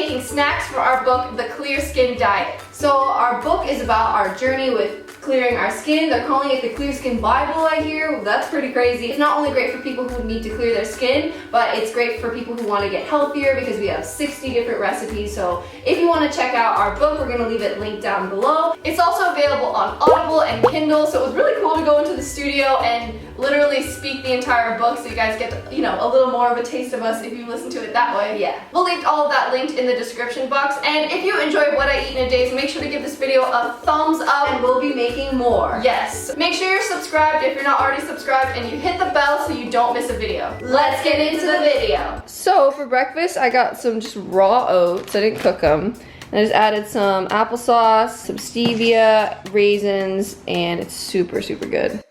making snacks for our book, The Clear Skin Diet. So our book is about our journey with clearing our skin. They're calling it the Clear Skin Bible, I hear. Well, that's pretty crazy. It's not only great for people who need to clear their skin, but it's great for people who want to get healthier because we have 60 different recipes. So if you want to check out our book, we're going to leave it linked down below. It's also available on Audible and Kindle, so it was really cool to go into the studio and literally speak the entire book so you guys get, you know, a little more of a taste of us if you listen to it that way. Yeah. We'll link all of that linked in the description box. And if you enjoy what I eat in a day, so make sure to give this video a thumbs up and we'll be making more. Yes. Make sure you're subscribed if you're not already subscribed and you hit the bell so you don't miss a video. Let's get into the video. So for breakfast, I got some just raw oats. I didn't cook them. I just added some applesauce, some stevia, raisins, and it's super, super good.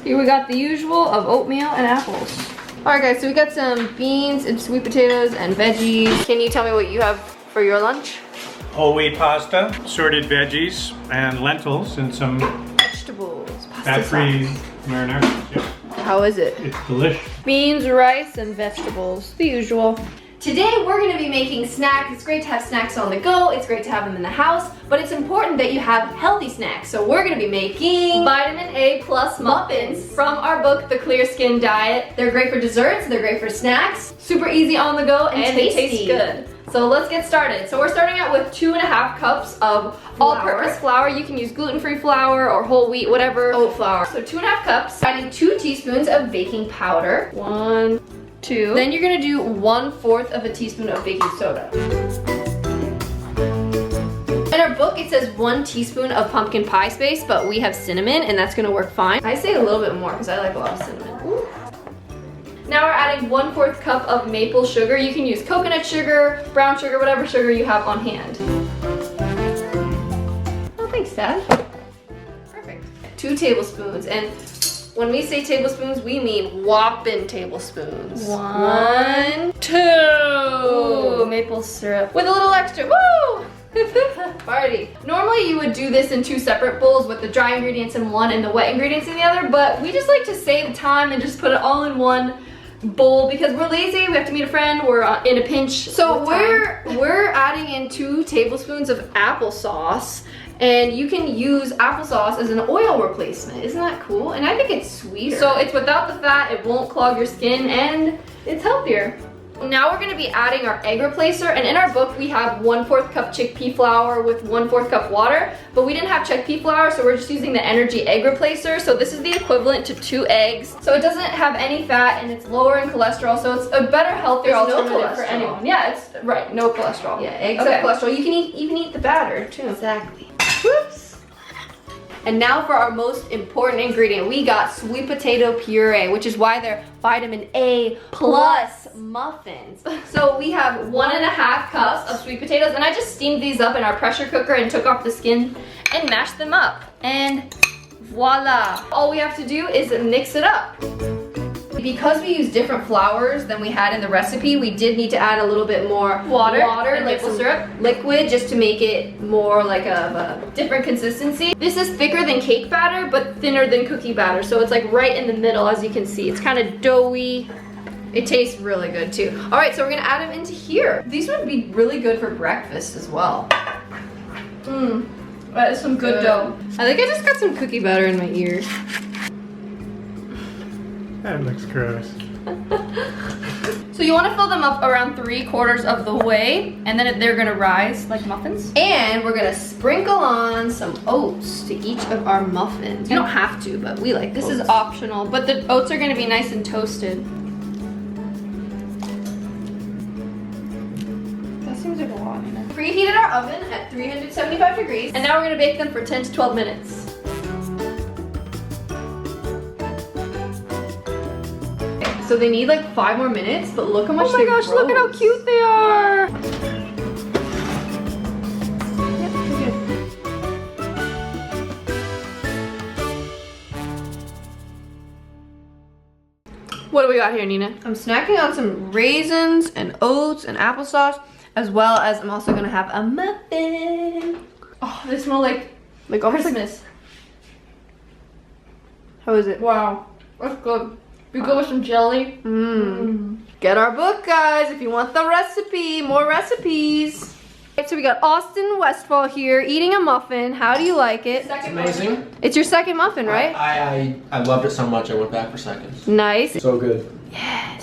Here we got the usual of oatmeal and apples. All right guys, so we got some beans and sweet potatoes and veggies. Can you tell me what you have for your lunch? Whole wheat pasta, assorted veggies, and lentils, and some vegetables. fat-free marinara. Yep. How is it? It's delicious. Beans, rice, and vegetables, the usual. Today we're going to be making snacks. It's great to have snacks on the go, it's great to have them in the house, but it's important that you have healthy snacks. So we're going to be making vitamin A plus muffins from our book, The Clear Skin Diet. They're great for desserts, they're great for snacks, super easy on the go, and they taste good. So let's get started. So we're starting out with 2.5 cups of all-purpose flour. You can use gluten-free flour or whole wheat, whatever. Oat flour. So 2.5 cups. Adding 2 teaspoons of baking powder. 1, 2. Then you're gonna do 1/4 of a teaspoon of baking soda. In our book, it says 1 teaspoon of pumpkin pie spice, but we have cinnamon, and that's gonna work fine. I say a little bit more because I like a lot of cinnamon. Ooh. Now we're adding 1/4 cup of maple sugar. You can use coconut sugar, brown sugar, whatever sugar you have on hand. Oh, thanks, Dad. Perfect. 2 tablespoons, and when we say tablespoons, we mean whopping tablespoons. 1, 2. Ooh, maple syrup with a little extra. Woo! Party. Normally you would do this in 2 separate bowls with the dry ingredients in one and the wet ingredients in the other, but we just like to save time and just put it all in one bowl because we're lazy, we have to meet a friend, we're in a pinch. So we're adding in 2 tablespoons of applesauce, and you can use applesauce as an oil replacement. Isn't that cool? And I think it's sweeter. So it's without the fat, it won't clog your skin, and it's healthier. Now we're gonna be adding our egg replacer, and in our book we have 1/4 cup chickpea flour with 1/4 cup water, but we didn't have chickpea flour, so we're just using the energy egg replacer. So this is the equivalent to 2 eggs. So it doesn't have any fat and it's lower in cholesterol, so it's a better, healthier alternative for anyone. Yeah, it's right, no cholesterol. Yeah, eggs have cholesterol. You can eat the batter too. Exactly. Whoops. And now for our most important ingredient, we got sweet potato puree, which is why they're vitamin A plus muffins. So we have 1.5 cups of sweet potatoes, and I just steamed these up in our pressure cooker and took off the skin and mashed them up. And voila. All we have to do is mix it up. Because we use different flours than we had in the recipe, we did need to add a little bit more water and like maple syrup liquid just to make it more like a different consistency. This is thicker than cake batter but thinner than cookie batter, so it's like right in the middle. As you can see, it's kind of doughy. It tastes really good too. All right, so we're gonna add them into here. These would be really good for breakfast as well. That is some good dough. I think I just got some cookie batter in my ears. That looks gross. So you want to fill them up around 3/4 of the way, and then they're gonna rise like muffins. And we're gonna sprinkle on some oats to each of our muffins. You don't have to, but we like this oats. Is optional, but the oats are gonna be nice and toasted. That seems like a lot. Preheated our oven at 375 degrees, and now we're gonna bake them for 10 to 12 minutes. So they need like 5 more minutes, but look how much they rose. Look at how cute they are. What do we got here, Nina? I'm snacking on some raisins and oats and applesauce, as well as I'm also gonna have a muffin. Oh, they smell like Christmas. How is it? Wow, that's good. We go with some jelly. Get our book, guys, if you want the recipe. More recipes. Okay, so we got Austin Westfall here eating a muffin. How do you like it? Second Amazing. muffin. It's your second muffin, right? I loved it so much I went back for seconds. Nice. So good. Yes.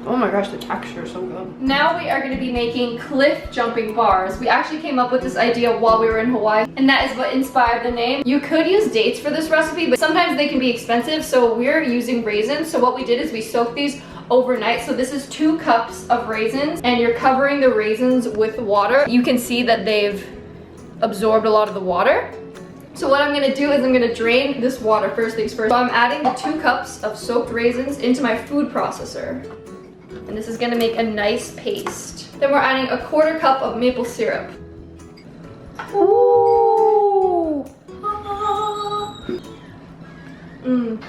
Oh my gosh, the texture is so good. Now we are going to be making cliff jumping bars. We actually came up with this idea while we were in Hawaii, and that is what inspired the name. You could use dates for this recipe, but sometimes they can be expensive, so we're using raisins. So what we did is we soaked these overnight. So this is 2 cups of raisins, and you're covering the raisins with water. You can see that they've absorbed a lot of the water. So what I'm gonna do is I'm gonna drain this water first things first. So I'm adding the 2 cups of soaked raisins into my food processor. And this is gonna make a nice paste. Then we're adding a 1/4 cup of maple syrup. Ooh.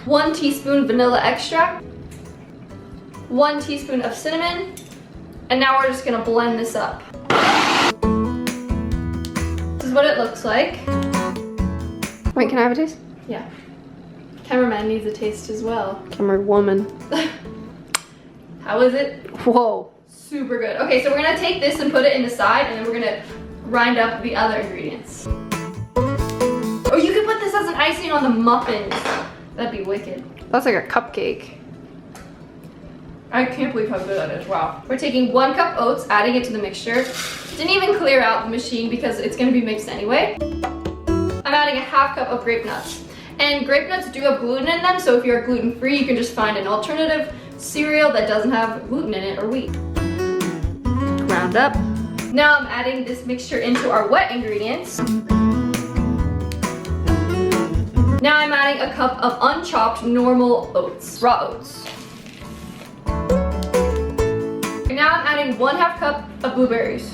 1 teaspoon vanilla extract. 1 teaspoon of cinnamon. And now we're just gonna blend this up. This is what it looks like. Wait, can I have a taste? Yeah. Cameraman needs a taste as well. Camera woman. How is it? Whoa. Super good. Okay, so we're gonna take this and put it in the side, and then we're gonna grind up the other ingredients. Or you could put this as an icing on the muffins. That'd be wicked. That's like a cupcake. I can't believe how good that is. Wow. We're taking 1 cup oats, adding it to the mixture. Didn't even clear out the machine because it's gonna be mixed anyway. I'm adding a 1/2 cup of grape nuts. And grape nuts do have gluten in them, so if you're gluten-free, you can just find an alternative cereal that doesn't have gluten in it or wheat. Ground up. Now I'm adding this mixture into our wet ingredients. Now I'm adding a cup of unchopped normal oats, raw oats. And now I'm adding 1/2 cup of blueberries.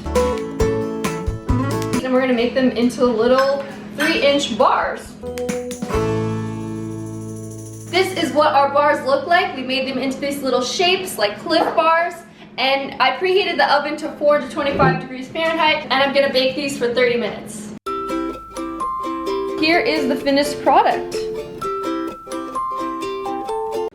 And we're gonna make them into little 3-inch bars. This is what our bars look like. We made them into these little shapes like cliff bars, and I preheated the oven to 425 degrees Fahrenheit, and I'm gonna bake these for 30 minutes. Here is the finished product.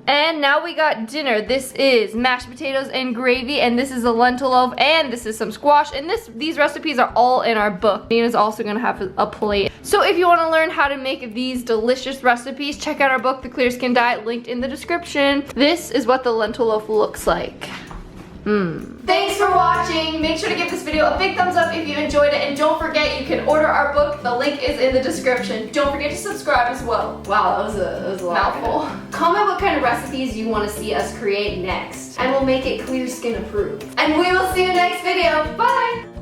And now we got dinner. This is mashed potatoes and gravy, and this is a lentil loaf, and this is some squash, and these recipes are all in our book. Nina's also gonna have a plate. So if you wanna learn how to make these delicious recipes, check out our book, The Clear Skin Diet, linked in the description. This is what the lentil loaf looks like. Thanks for watching. Make sure to give this video a big thumbs up if you enjoyed it, and don't forget you can order our book. The link is in the description. Don't forget to subscribe as well. Wow, that was a lot. Mouthful. Comment what kind of recipes you want to see us create next, and we'll make it Clear Skin approved. And we will see you next video. Bye!